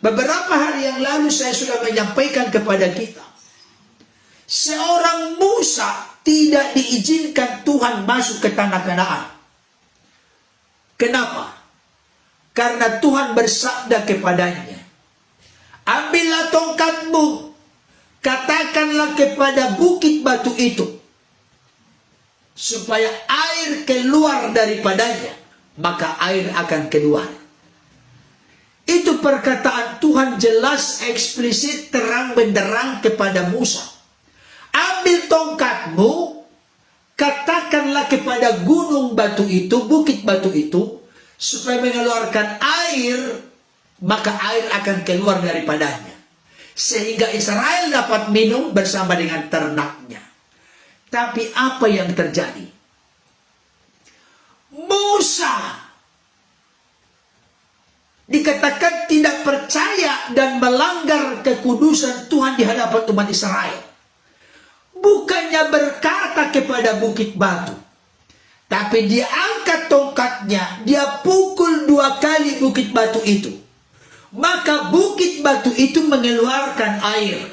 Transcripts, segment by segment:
Beberapa hari yang lalu saya sudah menyampaikan kepada kita, seorang Musa tidak diizinkan Tuhan masuk ke tanah Kanaan. Kenapa? Karena Tuhan bersabda kepadanya, ambillah tongkatmu, katakanlah kepada bukit batu itu, supaya air keluar daripadanya, maka air akan keluar. Itu perkataan Tuhan jelas, eksplisit, terang benderang kepada Musa. Ambil tongkatmu, katakanlah kepada gunung batu itu, bukit batu itu, supaya mengeluarkan air, maka air akan keluar daripadanya. Sehingga Israel dapat minum bersama dengan ternaknya. Tapi apa yang terjadi? Musa dikatakan tidak percaya dan melanggar kekudusan Tuhan di hadapan umat Israel. Bukannya berkata kepada bukit batu, tapi dia angkat tongkatnya, dia pukul 2 kali bukit batu itu. Maka bukit batu itu mengeluarkan air,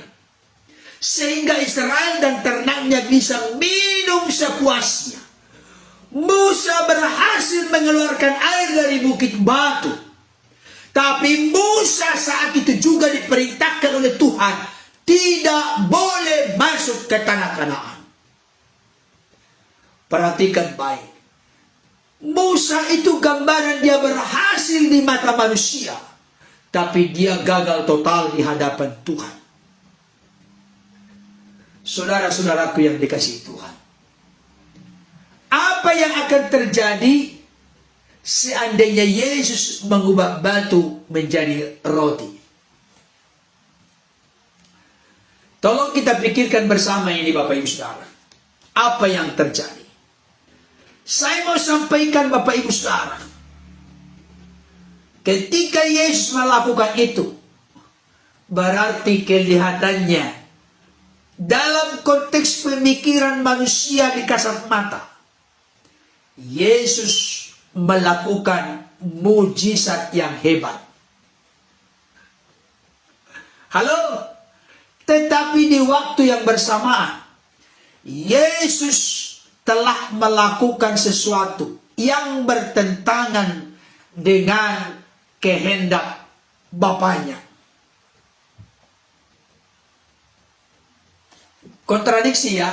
sehingga Israel dan ternaknya bisa minum sepuasnya. Musa berhasil mengeluarkan air dari bukit batu. Tapi Musa saat itu juga diperintahkan oleh Tuhan tidak boleh masuk ke tanah Kanaan. Perhatikan baik. Musa itu gambaran dia berhasil di mata manusia, tapi dia gagal total di hadapan Tuhan. Saudara-saudaraku yang dikasihi Tuhan, apa yang akan terjadi seandainya Yesus mengubah batu menjadi roti? Tolong kita pikirkan bersama ini Bapak Ibu Saudara. Apa yang terjadi? Saya mau sampaikan Bapak Ibu Saudara, ketika Yesus melakukan itu, berarti kelihatannya dalam konteks pemikiran manusia di kasat mata, Yesus melakukan mujizat yang hebat. Halo? Tetapi di waktu yang bersamaan, Yesus telah melakukan sesuatu yang bertentangan dengan kehendak Bapaknya. Kontradiksi ya.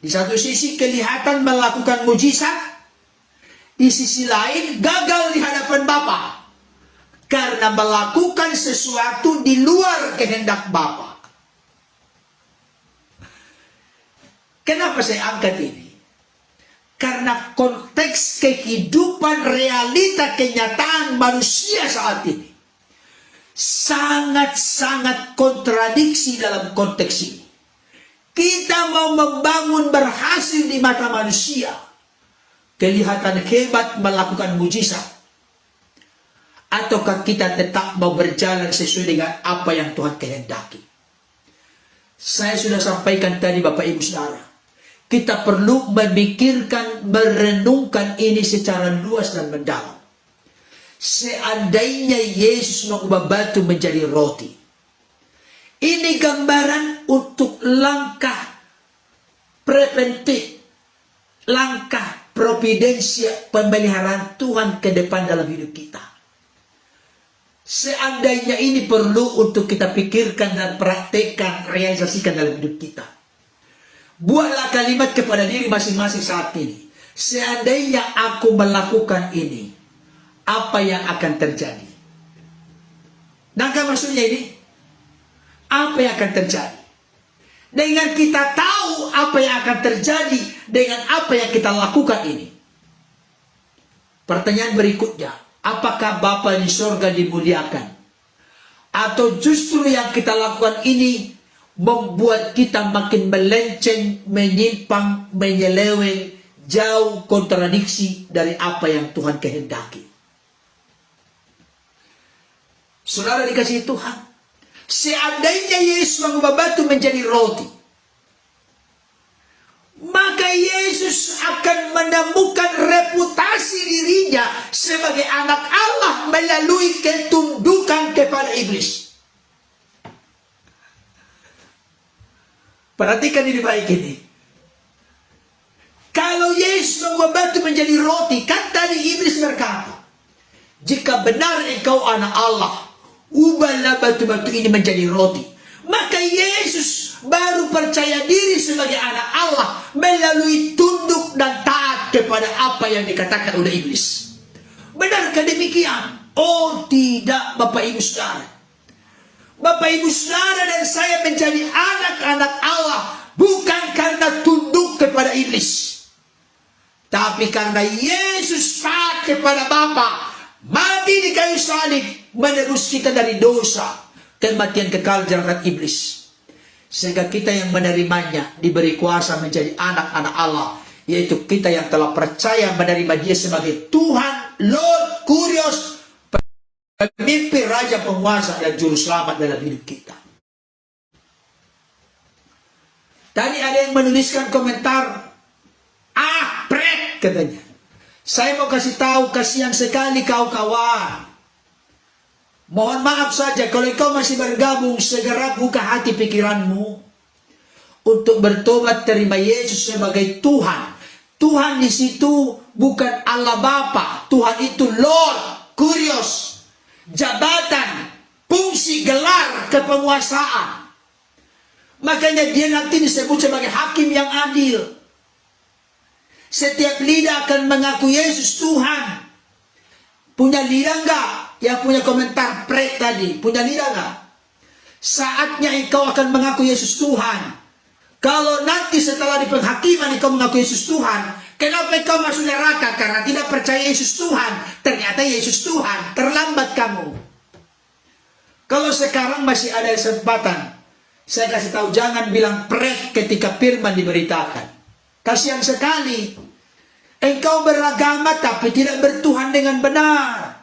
Di satu sisi kelihatan melakukan mujizat, di sisi lain gagal di hadapan Bapa karena melakukan sesuatu di luar kehendak Bapa. Kenapa saya angkat ini? Karena konteks kehidupan realita kenyataan manusia saat ini sangat-sangat kontradiksi dalam konteks ini. Kita mau membangun berhasil di mata manusia, kelihatan hebat melakukan mujizat, ataukah kita tetap mau berjalan sesuai dengan apa yang Tuhan kehendaki? Saya sudah sampaikan tadi Bapak Ibu Saudara, kita perlu memikirkan, merenungkan ini secara luas dan mendalam. Seandainya Yesus mengubah batu menjadi roti, ini gambaran untuk langkah preventif, langkah providensia pemeliharaan Tuhan ke depan dalam hidup kita. Seandainya ini perlu untuk kita pikirkan dan praktekkan, realisasikan dalam hidup kita. Buatlah kalimat kepada diri masing-masing saat ini. Seandainya aku melakukan ini, apa yang akan terjadi? Nangka maksudnya ini? Apa yang akan terjadi? Dengan kita tahu apa yang akan terjadi dengan apa yang kita lakukan ini. Pertanyaan berikutnya, apakah Bapa di sorga dimuliakan? Atau justru yang kita lakukan ini membuat kita makin melenceng, menyimpang, menyeleweng, jauh kontradiksi dari apa yang Tuhan kehendaki. Saudara dikasihi Tuhan, seandainya Yesus mengubah batu menjadi roti, maka maka Yesus akan menemukan reputasi dirinya sebagai anak Allah melalui ketundukan kepada iblis. Perhatikan ini baik ini. Kalau Yesus mengubah batu menjadi roti, kan tadi iblis berkata, jika benar engkau anak Allah, ubahlah batu-batu ini menjadi roti. Maka Yesus baru percaya diri sebagai anak Allah melalui tunduk dan taat kepada apa yang dikatakan oleh iblis. Benarkah demikian? Oh tidak, Bapak Ibu Saudara. Bapak Ibu Saudara dan saya menjadi anak-anak Allah bukan karena tunduk kepada iblis, tapi karena Yesus taat kepada Bapa, mati di kayu salib, menebus kita dari dosa, kematian kekal jarak iblis. Sehingga kita yang menerimanya diberi kuasa menjadi anak-anak Allah, yaitu kita yang telah percaya menerima Dia sebagai Tuhan, Lord, Kurios, pemimpin, Raja, Penguasa, dan Juru Selamat dalam hidup kita. Tadi ada yang menuliskan komentar, pret katanya. Saya mau kasih tahu, kasihan sekali kau kawan. Mohon maaf saja kalau kau masih bergabung, segera buka hati pikiranmu untuk bertobat, terima Yesus sebagai Tuhan. Tuhan di situ bukan Allah Bapa. Tuhan itu Lord, Kurios, jabatan, fungsi, gelar, kepenguasaan. Makanya Dia nanti disebut sebagai hakim yang adil. Setiap lidah akan mengaku Yesus Tuhan. Punya lidah enggak? Yang punya komentar pret tadi, punya lidah enggak? Saatnya engkau akan mengaku Yesus Tuhan. Kalau nanti setelah di penghakiman engkau mengaku Yesus Tuhan, kenapa engkau masuk neraka? Karena tidak percaya Yesus Tuhan. Ternyata Yesus Tuhan, terlambat kamu. Kalau sekarang masih ada kesempatan, saya kasih tahu, jangan bilang pret ketika firman diberitakan. Kasihan sekali. Engkau beragama tapi tidak bertuhan dengan benar.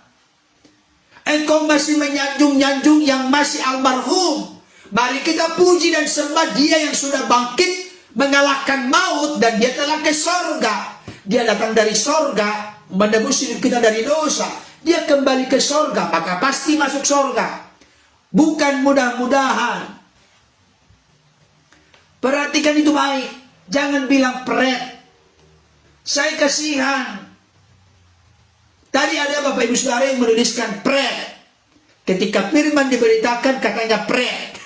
Engkau masih menyanjung-nyanjung yang masih almarhum. Mari kita puji dan sembah Dia yang sudah bangkit, mengalahkan maut, dan Dia telah ke sorga. Dia datang dari sorga, menebus hidup kita dari dosa. Dia kembali ke sorga, maka pasti masuk sorga. Bukan mudah-mudahan. Perhatikan itu baik. Jangan bilang pret. Saya kasihan. Tadi ada Bapak Ibu Saudara yang menuliskan pret. Ketika firman diberitakan katanya pret.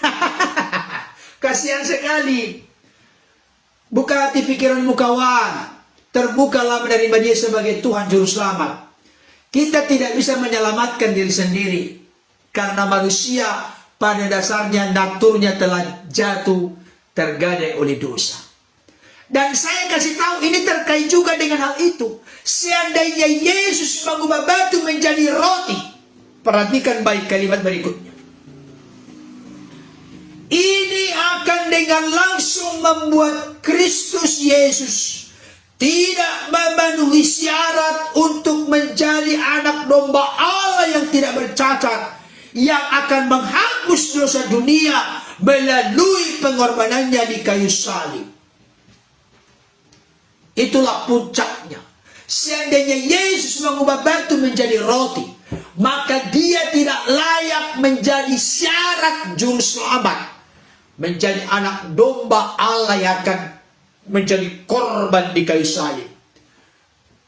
Kasihan sekali. Buka hati pikiranmu kawan. Terbukalah menerima Dia sebagai Tuhan Juru Selamat. Kita tidak bisa menyelamatkan diri sendiri. Karena manusia pada dasarnya naturnya telah jatuh tergadai oleh dosa. Dan saya kasih tahu ini terkait juga dengan hal itu. Seandainya Yesus mengubah batu menjadi roti. Perhatikan baik kalimat berikutnya. Ini akan dengan langsung membuat Kristus Yesus tidak memenuhi syarat untuk menjadi anak domba Allah yang tidak bercacat, yang akan menghapus dosa dunia melalui pengorbanannya di kayu salib. Itulah puncaknya. Seandainya Yesus mengubah batu menjadi roti, maka Dia tidak layak menjadi syarat juru selamat, menjadi anak domba Allah yang akan menjadi korban di kayu salib.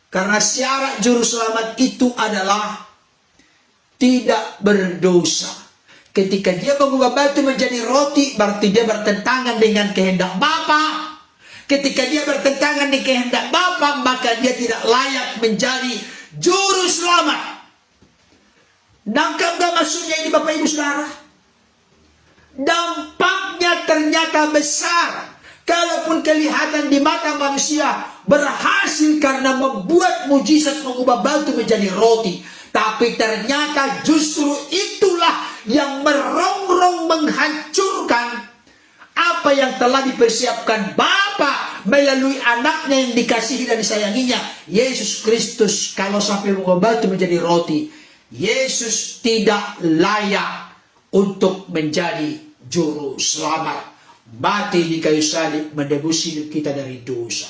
Karena syarat juru selamat itu adalah tidak berdosa. Ketika Dia mengubah batu menjadi roti, berarti Dia bertentangan dengan kehendak Bapa. Ketika Dia bertentangan dengan kehendak Bapa, maka Dia tidak layak menjadi juru selamat. Nangkap gak maksudnya ini Bapak Ibu Saudara? Dampaknya ternyata besar. Kalaupun kelihatan di mata manusia berhasil karena membuat mujizat mengubah batu menjadi roti, tapi ternyata justru itulah yang merongrong menghancurkan apa yang telah dipersiapkan Bapa melalui anaknya yang dikasihi dan disayanginya, Yesus Kristus. Kalau sampai mengubah batu menjadi roti, Yesus tidak layak untuk menjadi juru selamat. Mati di kayu salib menebus hidup kita dari dosa.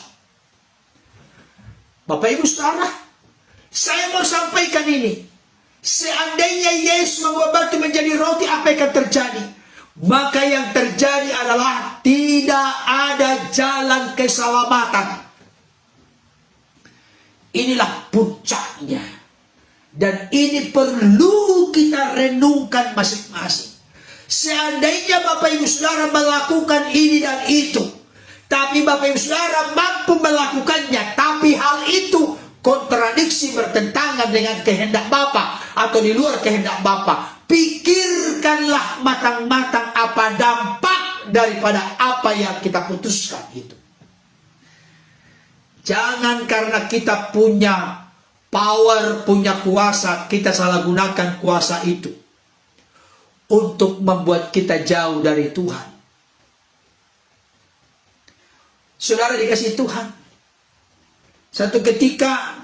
Bapak Ibu Saudara, saya mau sampaikan ini. Seandainya Yesus mengubah batu menjadi roti, apa yang akan terjadi? Maka yang terjadi adalah tidak ada jalan keselamatan. Inilah puncaknya. Dan ini perlu kita renungkan masing-masing. Seandainya Bapak Ibu Saudara melakukan ini dan itu, tapi Bapak Ibu Saudara mampu melakukannya, tapi hal itu kontradiksi, bertentangan dengan kehendak Bapa atau di luar kehendak Bapa, pikirkanlah matang-matang apa dampak daripada apa yang kita putuskan itu. Jangan karena kita punya power, punya kuasa, kita salah gunakan kuasa itu untuk membuat kita jauh dari Tuhan. Saudara dikasih Tuhan, satu ketika,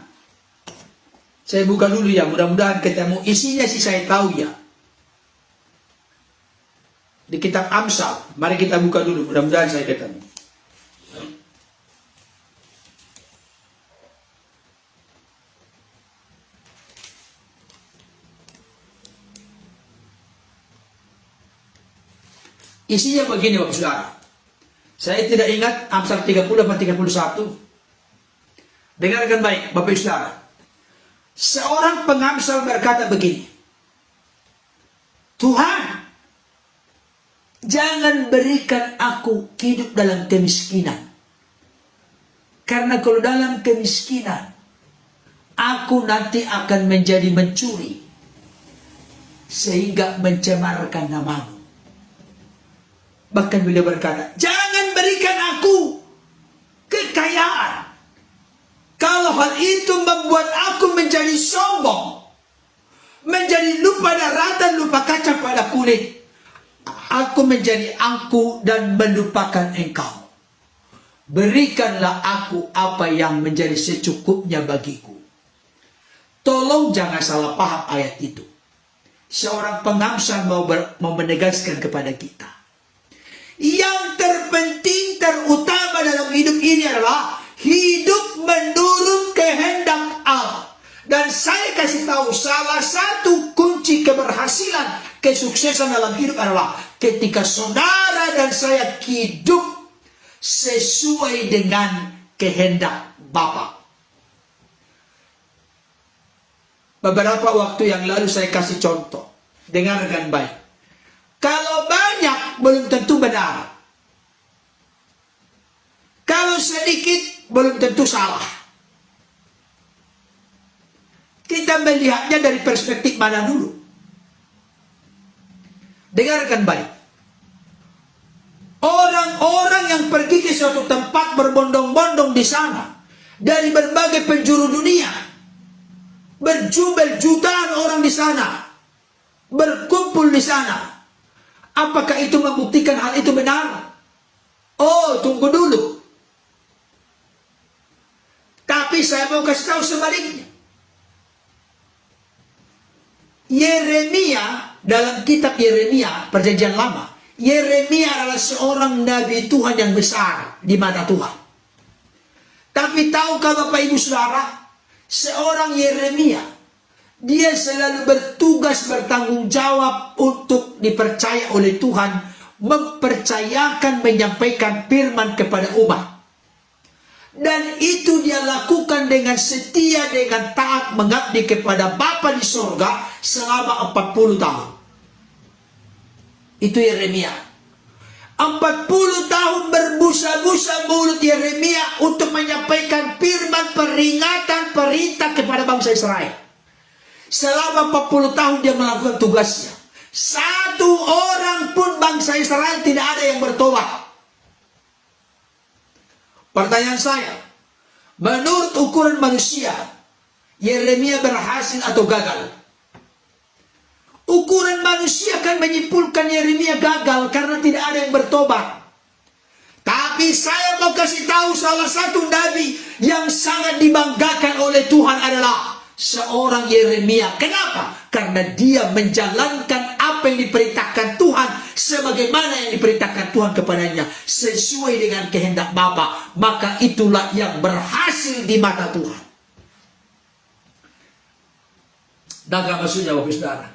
saya buka dulu ya, mudah-mudahan ketemu. Isinya sih saya tahu ya. Di kitab Amsal, mari kita buka dulu, mudah-mudahan saya ketemu. Isinya begini Bapak Saudara. Saya tidak ingat Amsal 30 atau 31. Dengarkan baik Bapak Ibu Saudara. Seorang pengamsal berkata begini, Tuhan, jangan berikan aku hidup dalam kemiskinan. Karena kalau dalam kemiskinan, aku nanti akan menjadi mencuri, sehingga mencemarkan namamu. Bahkan beliau berkata, jangan berikan aku kekayaan. Kalau hal itu membuat aku menjadi sombong, menjadi lupa daratan, lupa kaca pada kulit, aku menjadi angkuh dan melupakan engkau. Berikanlah aku apa yang menjadi secukupnya bagiku. Tolong jangan salah paham ayat itu. Seorang pengamsal mau menegaskan kepada kita, yang terpenting, terutama dalam hidup ini adalah hidup menurut kehendak Allah. Dan saya kasih tahu, salah satu kunci keberhasilan, kesuksesan dalam hidup adalah ketika saudara dan saya hidup sesuai dengan kehendak Bapa. Beberapa waktu yang lalu saya kasih contoh. Dengarkan baik. Kalau banyak belum tentu benar. Kalau sedikit belum tentu salah. Kita melihatnya dari perspektif mana dulu? Dengarkan baik. Orang-orang yang pergi ke suatu tempat berbondong-bondong di sana, dari berbagai penjuru dunia, berjumlah jutaan orang di sana, berkumpul di sana. Apakah itu membuktikan hal itu benar? Oh, tunggu dulu. Tapi saya mau kasih tahu sebaliknya. Yeremia, dalam kitab Yeremia, Perjanjian Lama, Yeremia adalah seorang nabi Tuhan yang besar di mata Tuhan. Tapi tahukah Bapak Ibu Saudara, seorang Yeremia, dia selalu bertugas, bertanggung jawab untuk dipercaya oleh Tuhan, mempercayakan, menyampaikan firman kepada umat. Dan itu dia lakukan dengan setia, dengan taat, mengabdi kepada Bapa di surga selama 40 tahun. Itu Yeremia. 40 tahun berbusa-busa mulut Yeremia untuk menyampaikan firman, peringatan, perintah kepada bangsa Israel. Selama 40 tahun dia melakukan tugasnya. Satu orang pun bangsa Israel tidak ada yang bertobat. Pertanyaan saya, menurut ukuran manusia, Yeremia berhasil atau gagal? Ukuran manusia kan menyimpulkan Yeremia gagal karena tidak ada yang bertobat. Tapi saya mau kasih tahu, salah satu nabi yang sangat dibanggakan oleh Tuhan adalah seorang Yeremia. Kenapa? Karena dia menjalankan apa yang diperintahkan Tuhan sebagaimana yang diperintahkan Tuhan kepadanya, sesuai dengan kehendak Bapa. Maka itulah yang berhasil di mata Tuhan. Dagang maksudnya Bapak Ibu Saudara.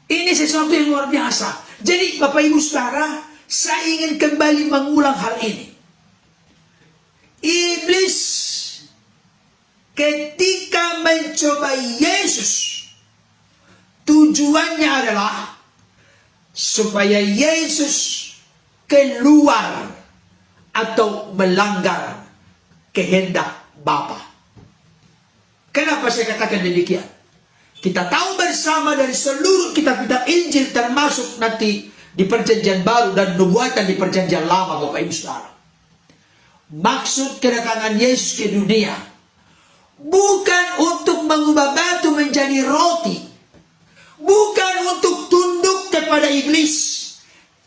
Ini sesuatu yang luar biasa. Jadi Bapak Ibu Saudara, saya ingin kembali mengulang hal ini. Iblis ketika mencoba Yesus, tujuannya adalah supaya Yesus keluar atau melanggar kehendak Bapa. Kenapa saya katakan demikian? Kita tahu bersama dari seluruh kitab-kitab Injil, termasuk nanti di Perjanjian Baru dan nubuatan di Perjanjian Lama, Bapak Ibu Saudara. Maksud kedatangan Yesus ke dunia bukan untuk mengubah batu menjadi roti, bukan untuk tunduk kepada iblis,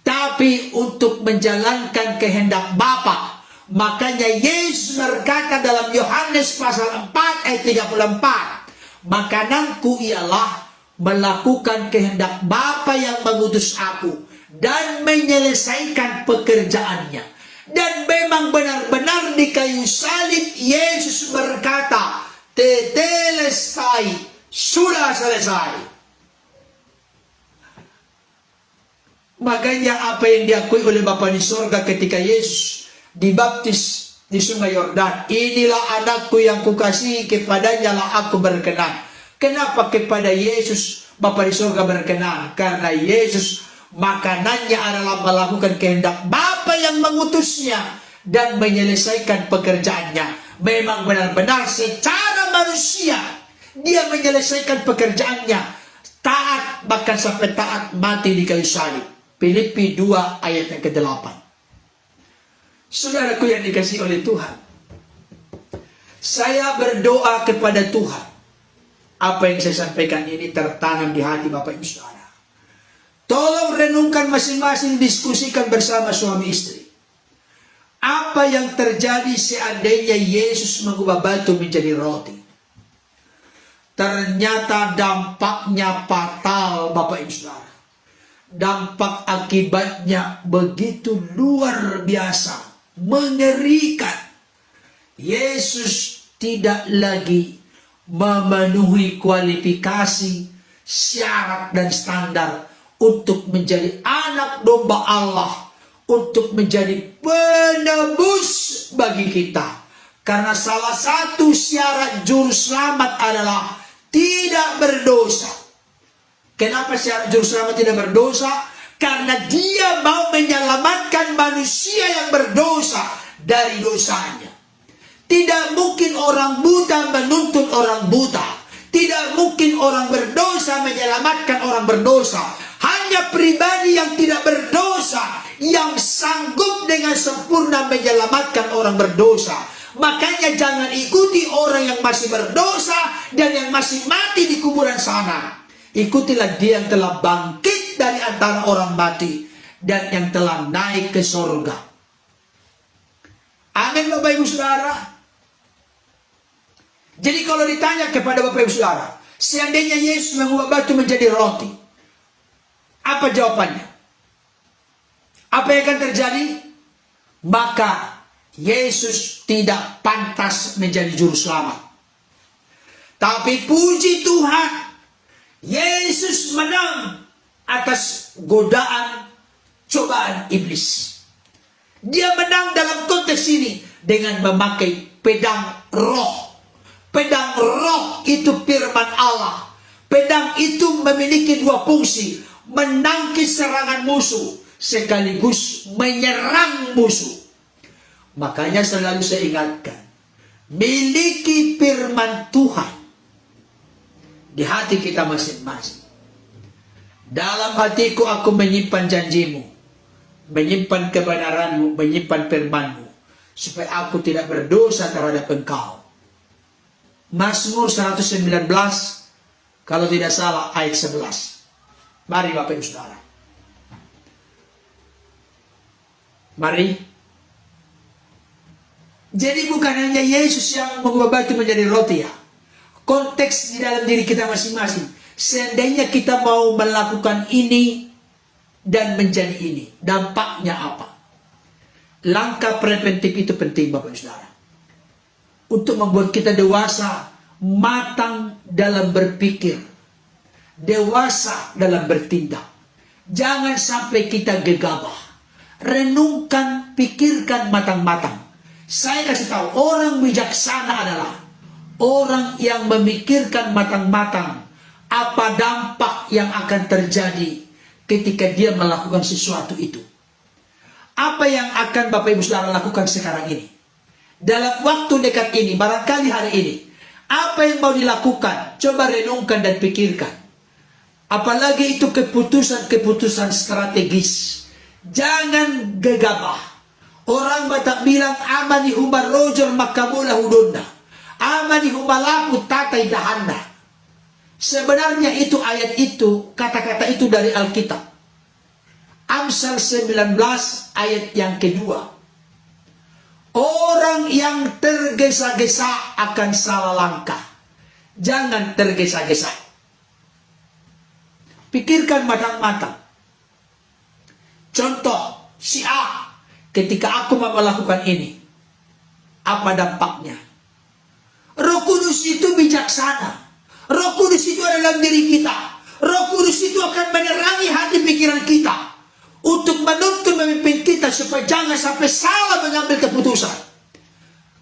tapi untuk menjalankan kehendak Bapa. Makanya Yesus berkata dalam Yohanes pasal 4 ayat 34, makananku ialah melakukan kehendak Bapa yang mengutus aku dan menyelesaikan pekerjaannya. Dan memang benar-benar di kayu salib Yesus berkata, tetelestai, sudah selesai. Makanya apa yang diakui oleh Bapa di sorga ketika Yesus dibaptis di sungai Yordan, inilah anakku yang kukasihi, kepadanya lah aku berkenan. Kenapa kepada Yesus Bapa di surga berkenan? Karena Yesus makanannya adalah melakukan kehendak Bapa yang mengutusnya dan menyelesaikan pekerjaannya. Memang benar-benar secara manusia dia menyelesaikan pekerjaannya, taat, bahkan sampai taat mati di kayu salib. Filipi 2 ayat yang ke-8. Saudaraku yang dikasihi oleh Tuhan, saya berdoa kepada Tuhan, apa yang saya sampaikan ini tertanam di hati Bapak Ibu Saudara. Tolong renungkan masing-masing, diskusikan bersama suami istri. Apa yang terjadi seandainya Yesus mengubah batu menjadi roti? Ternyata dampaknya fatal Bapak Ibu Saudara. Dampak akibatnya begitu luar biasa, mengerikan. Yesus tidak lagi memenuhi kualifikasi, syarat dan standar untuk menjadi anak domba Allah, untuk menjadi penebus bagi kita. Karena salah satu syarat juru selamat adalah tidak berdosa. Kenapa syarat juru selamat tidak berdosa? Karena dia mau menyelamatkan manusia yang berdosa dari dosanya. Tidak mungkin orang buta menuntut orang buta. Tidak mungkin orang berdosa menyelamatkan orang berdosa. Hanya pribadi yang tidak berdosa yang sanggup dengan sempurna menyelamatkan orang berdosa. Makanya jangan ikuti orang yang masih berdosa dan yang masih mati di kuburan sana. Ikutilah dia yang telah bangkit dari antara orang mati dan yang telah naik ke surga. Amin Bapak Ibu Saudara. Jadi kalau ditanya kepada Bapak Ibu Saudara, seandainya Yesus mengubah batu menjadi roti, apa jawabannya? Apa yang akan terjadi? Maka Yesus tidak pantas menjadi juru selamat. Tapi puji Tuhan, Yesus menang atas godaan cobaan iblis. Dia menang dalam konteks ini dengan memakai pedang roh. Pedang roh itu firman Allah. Pedang itu memiliki dua fungsi: menangkis serangan musuh sekaligus menyerang musuh. Makanya selalu saya ingatkan, miliki firman Tuhan di hati kita masing-masing. Dalam hatiku aku menyimpan janjimu, menyimpan kebenaranmu, menyimpan firmanmu, supaya aku tidak berdosa terhadap engkau. Mazmur 119, kalau tidak salah ayat 11. Mari Bapak Ibu Saudara. Mari. Jadi bukan hanya Yesus yang mengubah batu menjadi roti ya. Konteks di dalam diri kita masing-masing. Seandainya kita mau melakukan ini dan menjadi ini, dampaknya apa? Langkah preventif itu penting Bapak Ibu Saudara. Untuk membuat kita dewasa, matang dalam berpikir, dewasa dalam bertindak. Jangan sampai kita gegabah. Renungkan, pikirkan matang-matang. Saya kasih tahu, orang bijaksana adalah orang yang memikirkan matang-matang apa dampak yang akan terjadi ketika dia melakukan sesuatu itu. Apa yang akan Bapak Ibu Saudara lakukan sekarang ini? Dalam waktu dekat ini, barangkali hari ini, apa yang mau dilakukan? Coba renungkan dan pikirkan. Apalagi itu keputusan-keputusan strategis. Jangan gegabah. Orang Batak bilang, amani humar rojer makamula hudonna. Amani humalapu tatai dahanda. Sebenarnya itu ayat itu, kata-kata itu dari Alkitab. Amsal 19 ayat yang kedua. Orang yang tergesa-gesa akan salah langkah. Jangan tergesa-gesa. Pikirkan matang-matang. Contoh, si A, ketika aku mau melakukan ini, apa dampaknya? Roh Kudus itu bijaksana. Roh Kudus itu ada dalam diri kita. Roh Kudus itu akan menerangi hati pikiran kita untuk menuntun memimpin kita supaya jangan sampai salah mengambil keputusan.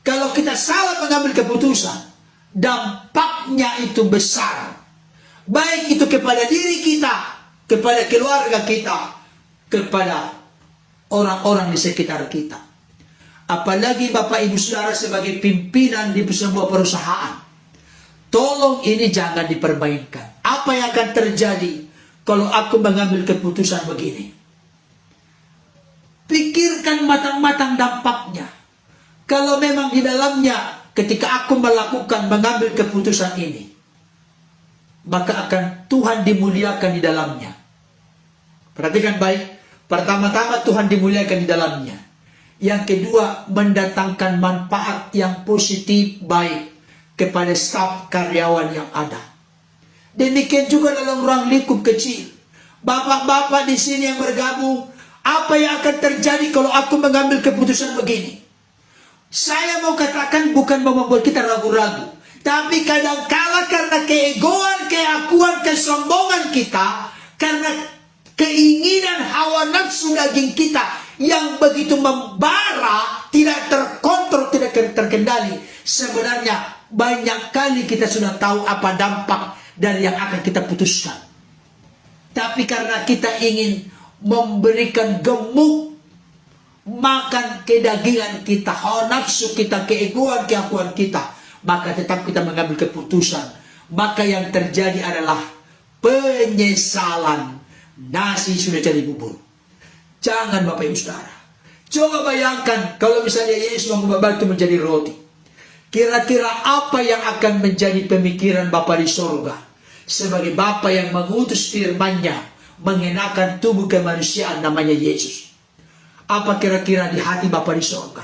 Kalau kita salah mengambil keputusan, dampaknya itu besar. Baik itu kepada diri kita, kepada keluarga kita, kepada orang-orang di sekitar kita. Apalagi Bapak Ibu Saudara sebagai pimpinan di sebuah perusahaan. Tolong ini jangan dipermainkan. Apa yang akan terjadi kalau aku mengambil keputusan begini? Pikirkan matang-matang dampaknya. Kalau memang di dalamnya ketika aku mengambil keputusan ini, maka akan Tuhan dimuliakan di dalamnya. Perhatikan baik. Pertama-tama Tuhan dimuliakan di dalamnya. Yang kedua, mendatangkan manfaat yang positif baik kepada staf karyawan yang ada. Demikian juga dalam ruang lingkup kecil. Bapak-bapak di sini yang bergabung, apa yang akan terjadi kalau aku mengambil keputusan begini? Saya mau katakan bukan mau membuat kita ragu-ragu, tapi kadang-kala karena keegoan, keakuan, kesombongan kita, karena keinginan hawa nafsu daging kita yang begitu membara, tidak terkontrol, tidak terkendali. Sebenarnya banyak kali kita sudah tahu apa dampak dari yang akan kita putuskan. Tapi karena kita ingin memberikan gemuk, makan kedagingan kita, hawa nafsu kita, keegoan, keakuan kita, maka tetap kita mengambil keputusan. Maka yang terjadi adalah penyesalan. Nasi sudah jadi bubur. Jangan Bapak Ibu Saudara. Coba bayangkan kalau misalnya Yesus mengubah batu menjadi roti. Kira-kira apa yang akan menjadi pemikiran Bapa di sorga sebagai Bapa yang mengutus firman-Nya mengenakan tubuh kemanusiaan namanya Yesus? Apa kira-kira di hati Bapa di sorga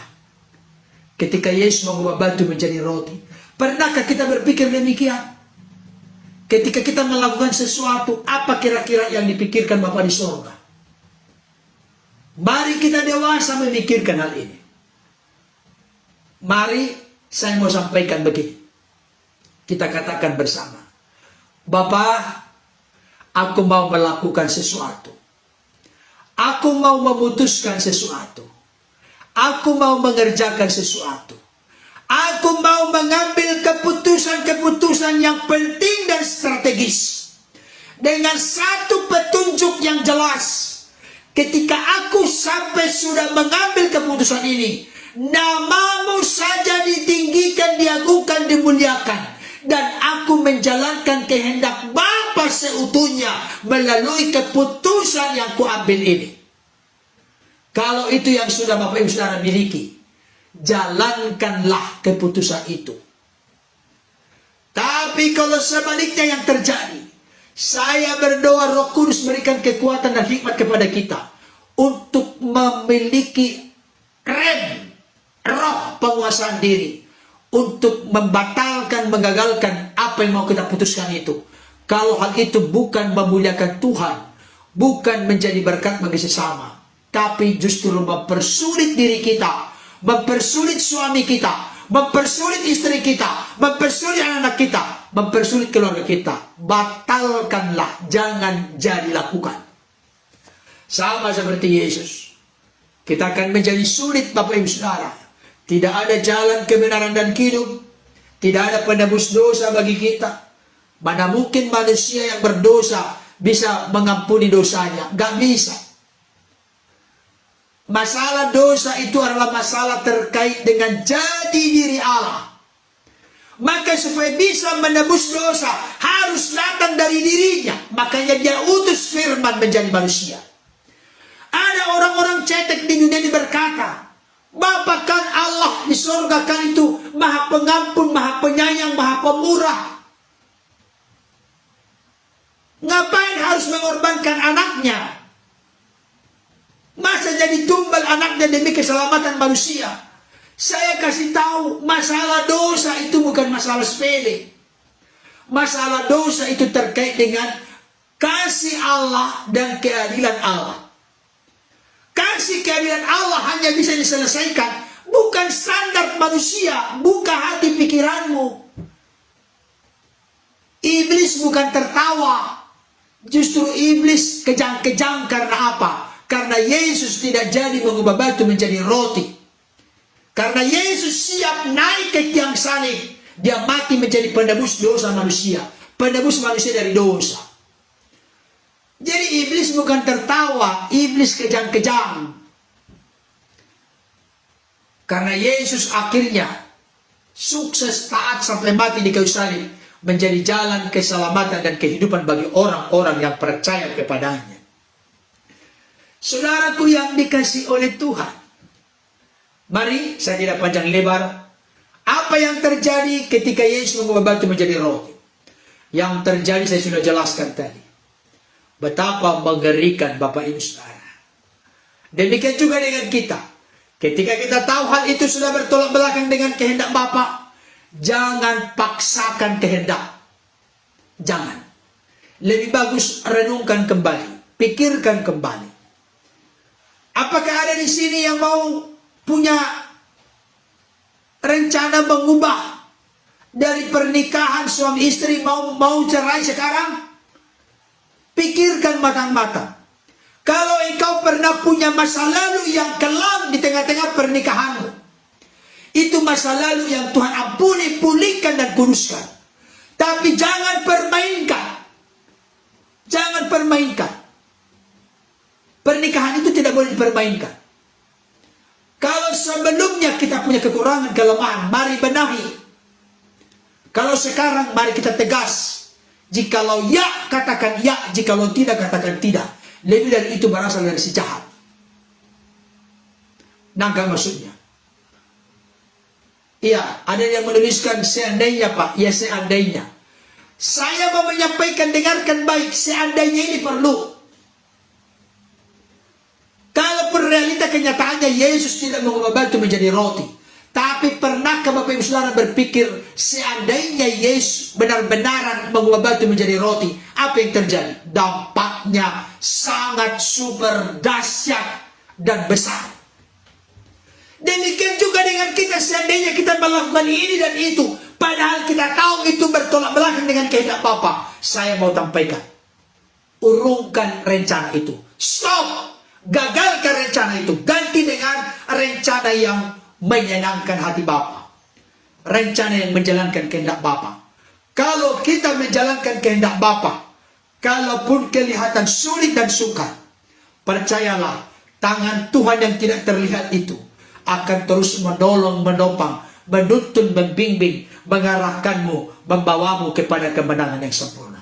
ketika Yesus mengubah batu menjadi roti? Pernahkah kita berpikir demikian? Ketika kita melakukan sesuatu, apa kira-kira yang dipikirkan Bapa di sorga? Mari kita dewasa memikirkan hal ini. Mari saya mau sampaikan begini. Kita katakan bersama. Bapa, aku mau melakukan sesuatu. Aku mau memutuskan sesuatu. Aku mau mengerjakan sesuatu. Aku mau mengambil keputusan-keputusan yang penting dan strategis. Dengan satu petunjuk yang jelas. Ketika aku sampai sudah mengambil keputusan ini, namamu saja ditinggikan, diagungkan, dimuliakan. Dan aku menjalankan kehendak Bapa seutuhnya melalui keputusan yang kuambil ini. Kalau itu yang sudah Bapak Ibu Saudara miliki, jalankanlah keputusan itu. Tapi kalau sebaliknya yang terjadi, saya berdoa Roh Kudus berikan kekuatan dan hikmat kepada kita untuk memiliki roh penguasaan diri untuk membatalkan, menggagalkan apa yang mau kita putuskan itu. Kalau hal itu bukan memuliakan Tuhan, bukan menjadi berkat bagi sesama, tapi justru mempersulit diri kita, mempersulit suami kita, mempersulit istri kita, mempersulit anak-anak kita, mempersulit keluarga kita, batalkanlah, jangan jadi lakukan. Sama seperti Yesus, kita akan menjadi sulit Bapak Ibu Saudara. Tidak ada jalan kebenaran dan hidup, tidak ada penebus dosa bagi kita. Mana mungkin manusia yang berdosa bisa mengampuni dosanya? Gak bisa. Masalah dosa itu adalah masalah terkait dengan jati diri Allah. Maka supaya bisa menebus dosa harus datang dari dirinya. Makanya dia utus firman menjadi manusia. Ada orang-orang cetek di dunia ini berkata, Bapa kan Allah di surga kan itu maha pengampun, maha penyayang, maha pemurah. Ngapain harus mengorbankan anaknya? Masa jadi tumbal anaknya demi keselamatan manusia? Saya kasih tahu, masalah dosa itu bukan masalah sepele. Masalah dosa itu terkait dengan kasih Allah dan keadilan Allah. Kasih keadilan Allah hanya bisa diselesaikan bukan standar manusia. Buka hati pikiranmu. Iblis bukan tertawa. Justru iblis kejang-kejang karena apa? Karena Yesus tidak jadi mengubah batu menjadi roti. Karena Yesus siap naik ke tiang salib. Dia mati menjadi penebus dosa manusia. Penebus manusia dari dosa. Jadi iblis bukan tertawa. Iblis kejang-kejang. Karena Yesus akhirnya sukses taat sampai mati di kayu salib. Menjadi jalan keselamatan dan kehidupan bagi orang-orang yang percaya kepadanya. Saudaraku yang dikasih oleh Tuhan, mari saya tidak panjang lebar. Apa yang terjadi ketika Yesus mengubah batu menjadi roti? Yang terjadi saya sudah jelaskan tadi. Betapa mengerikan Bapak Ibu Saudara. Demikian juga dengan kita. Ketika kita tahu hal itu sudah bertolak belakang dengan kehendak Bapa, jangan paksakan kehendak. Jangan. Lebih bagus renungkan kembali. Pikirkan kembali. Apakah ada di sini yang mau punya rencana mengubah dari pernikahan suami istri mau cerai sekarang? Pikirkan matang-matang. Kalau engkau pernah punya masa lalu yang kelam di tengah-tengah pernikahanmu, itu masa lalu yang Tuhan ampuni, pulihkan dan kuduskan. Tapi jangan permainkan. Jangan permainkan. Pernikahan itu tidak boleh dipermainkan. Kalau sebelumnya kita punya kekurangan, kelemahan, mari benahi. Kalau sekarang, mari kita tegas. Jikalau ya, katakan ya. Jikalau tidak, katakan tidak. Lebih dari itu berasal dari si jahat. Nangka maksudnya. Iya, ada yang menuliskan seandainya Pak. Ya seandainya. Saya mau menyampaikan, dengarkan baik. Seandainya ini perlu. Kalau realita kenyataannya Yesus tidak mengubah batu menjadi roti. Tapi pernahkah Bapak Ibu Saudara berpikir seandainya Yesus benar-benar mengubah batu menjadi roti, apa yang terjadi? Dampaknya sangat super dahsyat dan besar. Demikian juga dengan kita, seandainya kita melakukan ini dan itu, padahal kita tahu itu bertolak belakang dengan kehendak Bapa. Saya mau sampaikan, urungkan rencana itu. Stop. Gagalkan rencana itu. Ganti dengan rencana yang menyenangkan hati Bapa. Rencana yang menjalankan kehendak Bapa. Kalau kita menjalankan kehendak Bapa, kalaupun kelihatan sulit dan sukar, percayalah, tangan Tuhan yang tidak terlihat itu akan terus menolong, menopang, menuntun, membimbing, mengarahkanmu, membawamu kepada kemenangan yang sempurna.